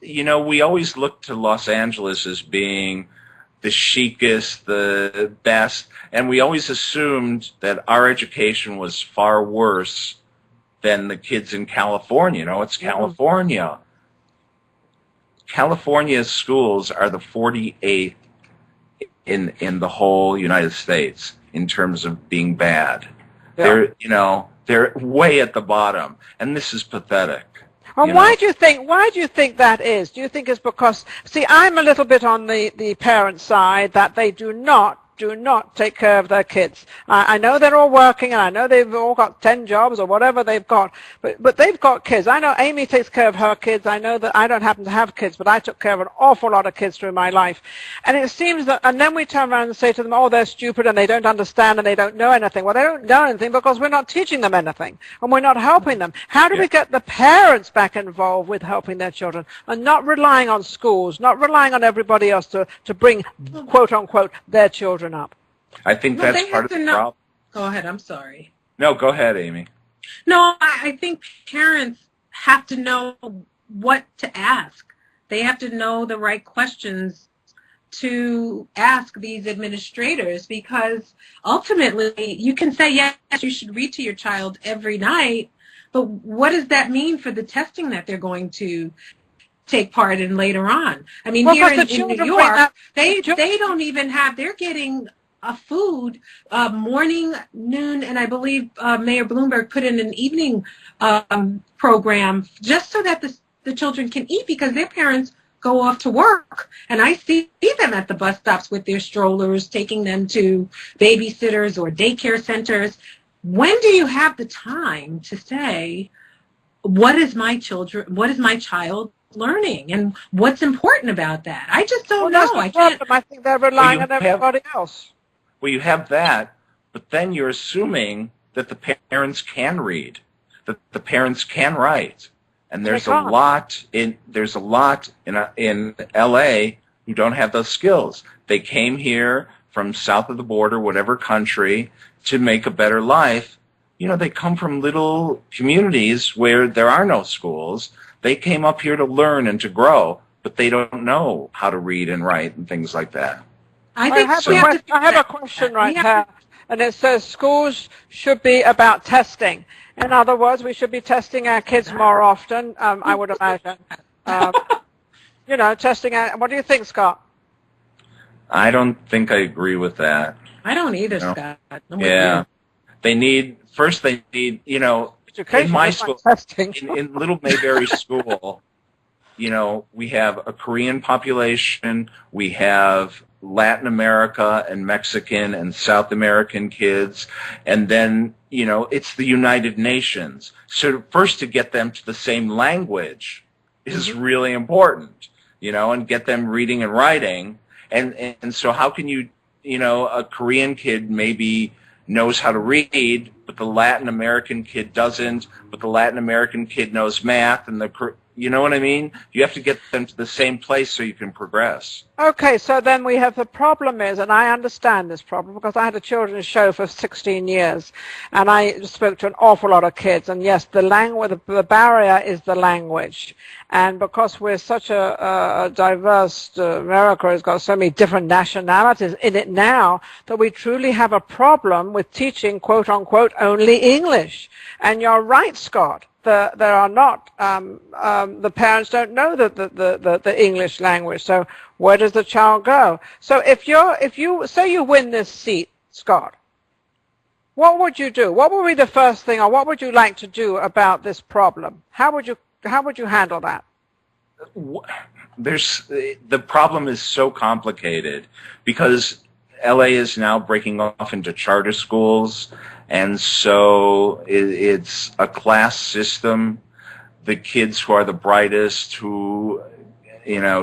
we always look to Los Angeles as being the chicest, the best, and we always assumed that our education was far worse than the kids in California. It's California. California's schools are the 48th in the whole United States in terms of being bad. Yeah. They're way at the bottom, and this is pathetic. Well, why do you think that is? Do you think it's because, see, I'm a little bit on the parent side that they do not take care of their kids. I know they're all working, and I know they've all got 10 jobs or whatever they've got, but they've got kids. I know Amy takes care of her kids. I know that I don't happen to have kids, but I took care of an awful lot of kids through my life. And it seems that, and then we turn around and say to them, oh, they're stupid and they don't understand and they don't know anything. Well, they don't know anything because we're not teaching them anything, and we're not helping them. How do we get the parents back involved with helping their children and not relying on schools, not relying on everybody else to bring, quote unquote, their children up? I think that's part of the problem. Go ahead. I'm sorry. No, go ahead, Amy. No, I think parents have to know what to ask. They have to know the right questions to ask these administrators, because ultimately you can say, yes, you should read to your child every night, but what does that mean for the testing that they're going to take part in later on? I mean, here in New York, they don't even have, they're getting a food morning, noon, and I believe Mayor Bloomberg put in an evening program just so that the children can eat, because their parents go off to work. And I see them at the bus stops with their strollers, taking them to babysitters or daycare centers. When do you have the time to say, what is my child learning, and what's important about that? I just don't know. I can't. I think they're relying on everybody else. Well, you have that, but then you're assuming that the parents can read, that the parents can write, and there's a lot in L.A. who don't have those skills. They came here from south of the border, whatever country, to make a better life. They come from little communities where there are no schools. They came up here to learn and to grow, but they don't know how to read and write and things like that. I have a question right here, and it says schools should be about testing. In other words, we should be testing our kids more often, I would imagine. Testing our, what do you think, Scott? I don't think I agree with that. I don't either, Scott. Yeah. They need, in my school, in Little Mayberry School, we have a Korean population, we have Latin America and Mexican and South American kids, and then, it's the United Nations. So first to get them to the same language is really important, and get them reading and writing. And so how can you, a Korean kid maybe knows how to read, but the Latin American kid doesn't, but the Latin American kid knows math, and you know what I mean? You have to get them to the same place so you can progress. Okay, so then we have the problem is, and I understand this problem because I had a children's show for 16 years, and I spoke to an awful lot of kids, and yes, the barrier is the language. And because we're such a diverse, America has got so many different nationalities in it now, that we truly have a problem with teaching, quote unquote, only English. And you're right, Scott. There are not, the parents don't know the English language. So where does the child go? So if you say you win this seat, Scott, what would you do? What would be the first thing, or what would you like to do about this problem? How would you handle that? The problem is so complicated because LA is now breaking off into charter schools, and so it's a class system. The kids who are the brightest, who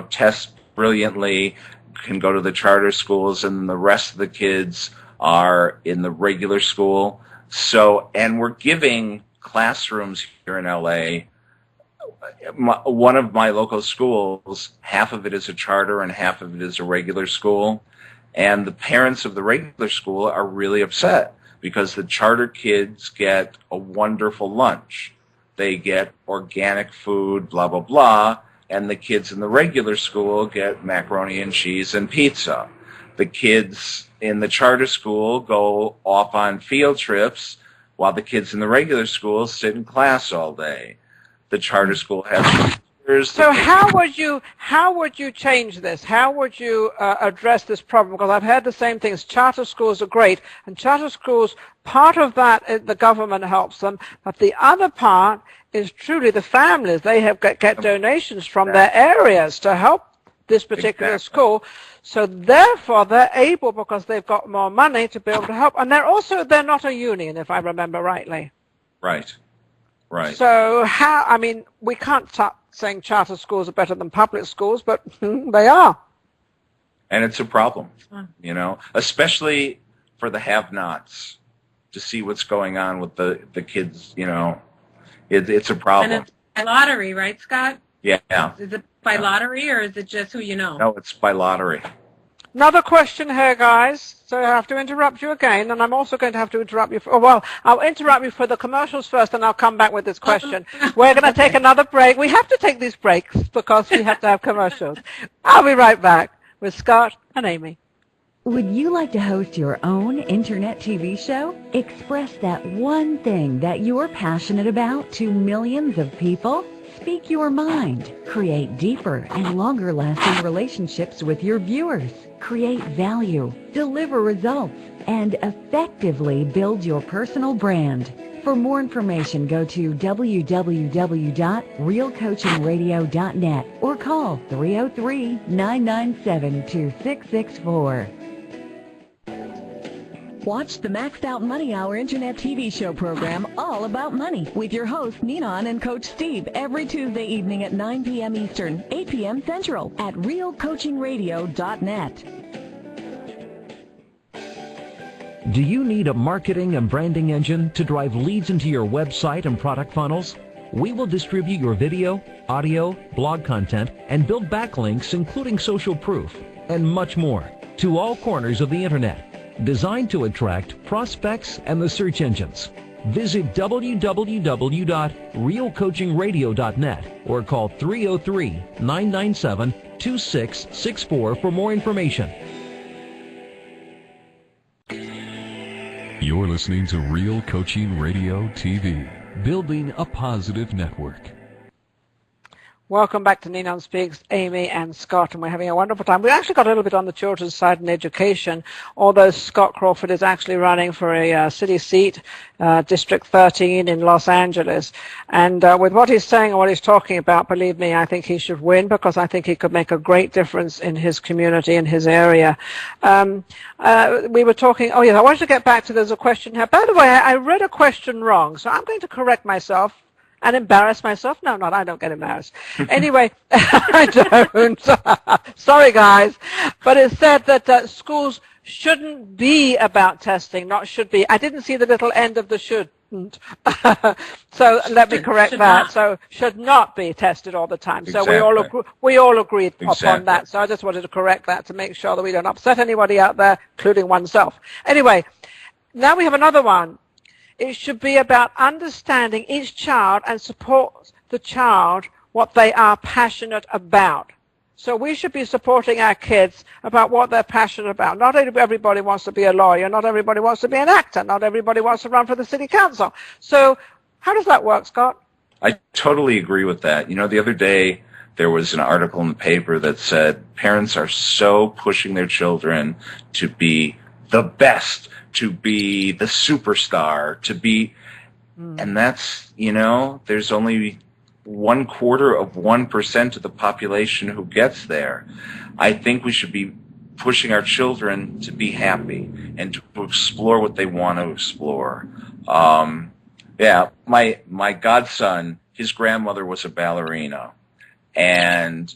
test brilliantly, can go to the charter schools, and the rest of the kids are in the regular school. So, and we're giving classrooms here in LA. One of my local schools, half of it is a charter and half of it is a regular school. And the parents of the regular school are really upset because the charter kids get a wonderful lunch. They get organic food, blah, blah, blah. and the kids in the regular school get macaroni and cheese and pizza. The kids in the charter school go off on field trips while the kids in the regular school sit in class all day. The charter school has computers. So how would you change this? How would you address this problem? Because I've heard the same things. Charter schools are great, and charter schools, part of that the government helps them, but the other part is truly the families. They have get donations from their areas to help this particular school. So therefore, they're able, because they've got more money, to be able to help. And they're not a union, if I remember rightly. Right. Right. So we can't stop saying charter schools are better than public schools, but they are. And it's a problem, especially for the have-nots, to see what's going on with the kids, it's a problem. And it's by lottery, right, Scott? Yeah. Is it by lottery, or is it just who you know? No, it's by lottery. Another question here, guys. So I have to interrupt you again, and I'm also going to have to interrupt you. I'll interrupt you for the commercials first, and I'll come back with this question. We're going to take another break. We have to take these breaks because we have to have commercials. I'll be right back with Scott and Amy. Would you like to host your own internet TV show? Express that one thing that you're passionate about to millions of people? Speak your mind. Create deeper and longer-lasting relationships with your viewers. Create value. Deliver results. And effectively build your personal brand. For more information, go to www.realcoachingradio.net or call 303-997-2664. Watch the Maxed Out Money Hour Internet TV show program All About Money with your hosts Ninon and Coach Steve every Tuesday evening at 9 p.m. Eastern, 8 p.m. Central at realcoachingradio.net. Do you need a marketing and branding engine to drive leads into your website and product funnels? We will distribute your video, audio, blog content, and build backlinks, including social proof, and much more, to all corners of the Internet, designed to attract prospects and the search engines. Visit www.realcoachingradio.net or call 303-997-2664 for more information. You're listening to Real Coaching Radio TV, building a positive network. Welcome back to Ninon Speaks, Amy and Scott, and we're having a wonderful time. We actually got a little bit on the children's side in education, although Scott Crawford is actually running for a city seat, District 13 in Los Angeles. And with what he's saying and what he's talking about, believe me, I think he should win, because I think he could make a great difference in his community, in his area. We were talking, I wanted to get back to, there's a question here. By the way, I read a question wrong, so I'm going to correct myself. And embarrass myself? No, I don't get embarrassed. Anyway, I don't. Sorry, guys. But it said that schools shouldn't be about testing, not should be. I didn't see the little end of the shouldn't. So let me correct that. Not. So should not be tested all the time. Exactly. So we all agreed upon that. So I just wanted to correct that to make sure that we don't upset anybody out there, including oneself. Anyway, now we have another one. It should be about understanding each child and support the child what they are passionate about. So we should be supporting our kids about what they're passionate about. Not everybody wants to be a lawyer. Not everybody wants to be an actor. Not everybody wants to run for the city council. So how does that work, Scott? I totally agree with that. The other day there was an article in the paper that said parents are so pushing their children to be the best, to be the superstar, to be, and that's, there's only 0.25% of the population who gets there. I think we should be pushing our children to be happy and to explore what they want to explore. My godson, his grandmother was a ballerina. And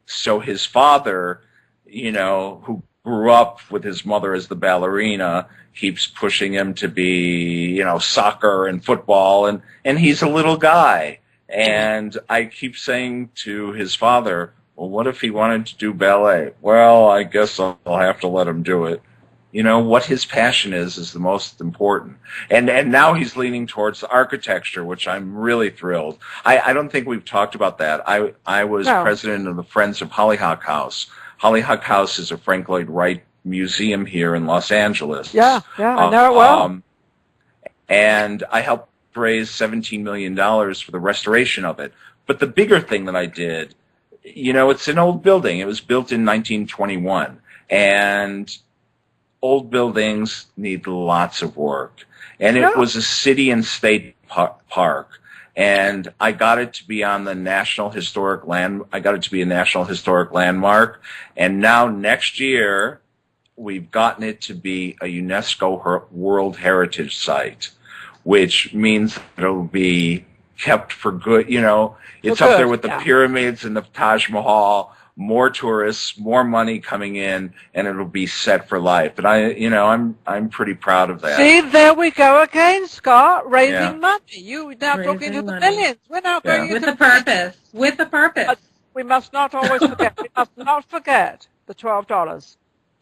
so his father, who grew up with his mother as the ballerina, keeps pushing him to be, soccer and football, and he's a little guy. And I keep saying to his father, well, what if he wanted to do ballet? Well, I guess I'll have to let him do it. what his passion is the most important. And now he's leaning towards architecture, which I'm really thrilled. I don't think we've talked about that. I was president of the Friends of Hollyhock House. Hollyhock House is a Frank Lloyd Wright museum here in Los Angeles. Yeah, I know it well. And I helped raise $17 million for the restoration of it. But the bigger thing that I did, it's an old building. It was built in 1921. And old buildings need lots of work. And it was a city and state park. And I got it to be on the National Historic I got it to be a National Historic Landmark. And now next year, we've gotten it to be a UNESCO World Heritage Site, which means it'll be kept for good. It's up there with the pyramids and the Taj Mahal. More tourists, more money coming in, and it'll be set for life. And I'm pretty proud of that. See, there we go again, Scott, raising money. You now talking to the millions. We're now going with a purpose. With a purpose. But we must not always forget. We must not forget the $12.